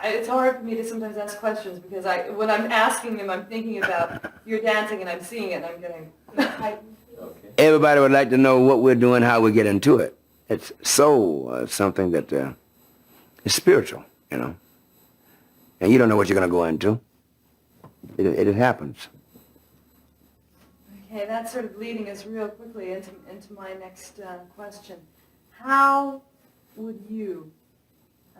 it's hard for me to sometimes ask questions because when I'm asking them, I'm thinking about you're dancing and I'm seeing it and I'm getting heightened. Okay. Everybody would like to know what we're doing, how we get into it. It's something that is spiritual, you know. And you don't know what you're going to go into. It happens. Okay, that's sort of leading us real quickly into my next question. How would you,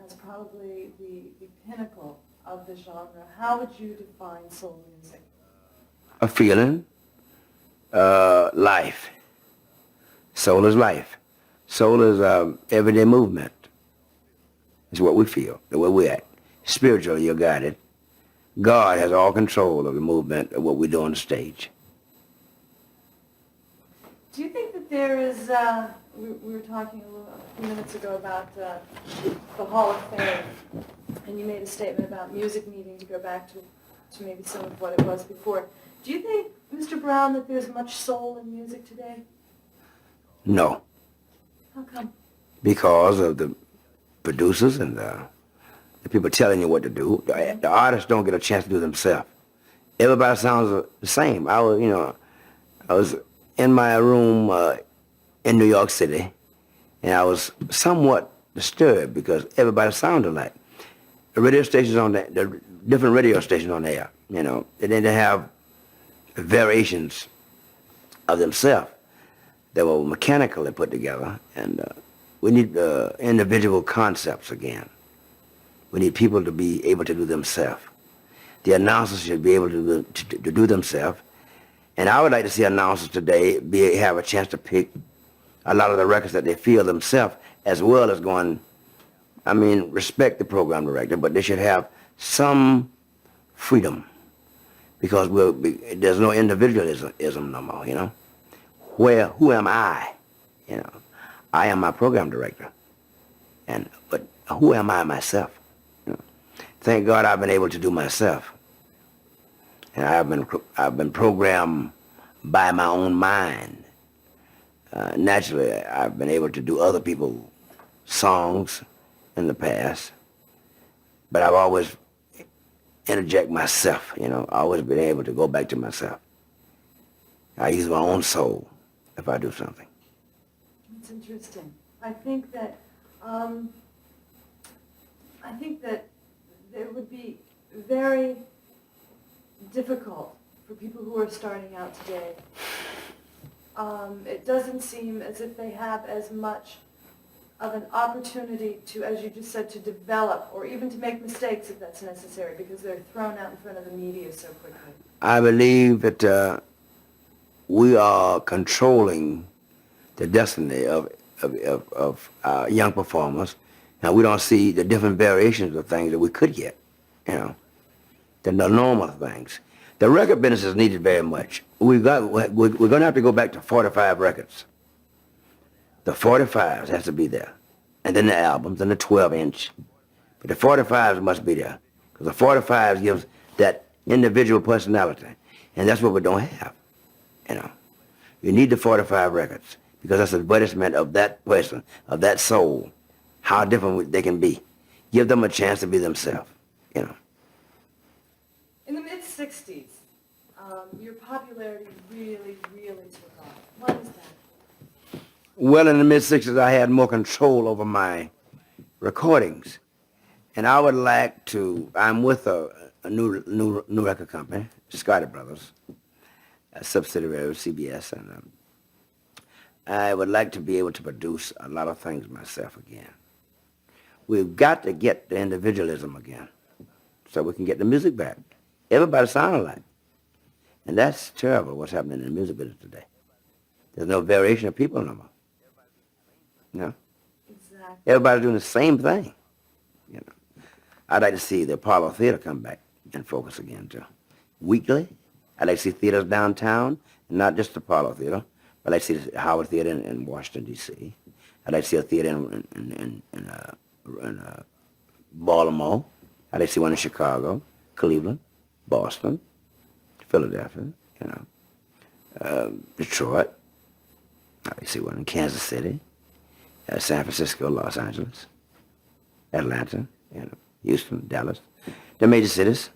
as probably the pinnacle of the genre, how would you define soul music? A feeling, life. Soul is life. Soul is everyday movement. It's what we feel, the way we act. Spiritually, you're guided. God has all control of the movement of what we do on the stage. Do you think that there is, we were talking a few minutes ago about the Hall of Fame, and you made a statement about music needing to go back to maybe some of what it was before. Do you think, Mr. Brown, that there's much soul in music today? No, How come? because of the producers and the people telling you what to do. The artists don't get a chance to do themselves. Everybody sounds the same. I was in my room in New York City, and I was somewhat disturbed because everybody sounded alike. The radio stations the different radio stations on there, you know, they didn't have variations of themselves. They were mechanically put together, and we need individual concepts again. We need people to be able to do themselves. The announcers should be able to do themselves. And I would like to see announcers today have a chance to pick a lot of the records that they feel themselves, as well as respect the program director, but they should have some freedom, because there's no individualism no more, you know. Who am I? You know, I am my program director, but who am I myself? You know? Thank God I've been able to do myself, and I've been programmed by my own mind. Naturally, I've been able to do other people's songs in the past, but I've always interject myself, you know. I've always been able to go back to myself. I use my own soul if I do something. That's interesting. I think that it would be very difficult for people who are starting out today. It doesn't seem as if they have as much of an opportunity to, as you just said, to develop or even to make mistakes if that's necessary, because they're thrown out in front of the media so quickly. I believe that we are controlling the destiny of young performers. Now, we don't see the different variations of things that we could get, you know, the normal things. The record business is needed very much. We're going to have to go back to 45 records. The 45s has to be there, and then the albums, and the 12-inch. But the 45s must be there, because the 45s gives that individual personality, and that's what we don't have, you know. You need the 45 records, because that's an advertisement of that person, of that soul, how different they can be. Give them a chance to be themselves, you know. In the mid-'60s, your popularity really, really took off. Why is that? Well, in the mid-'60s, I had more control over my recordings. And I would like to, I'm with a new record company, Scotty Brothers, a subsidiary of CBS, and I would like to be able to produce a lot of things myself again. We've got to get the individualism again so we can get the music back. Everybody sounds alike. And that's terrible, what's happening in the music business today. There's no variation of people no more. You know? Exactly. Everybody's doing the same thing. You know, I'd like to see the Apollo Theater come back and focus again too. Weekly, I'd like to see theaters downtown, and not just the Apollo Theater, but I'd like to see the Howard Theater in Washington D.C. I'd like to see a theater in Baltimore. I'd like to see one in Chicago, Cleveland, Boston, Philadelphia, you know, Detroit. I'd like to see one in Kansas City. San Francisco, Los Angeles, Atlanta, you know. Houston, Dallas, the major cities.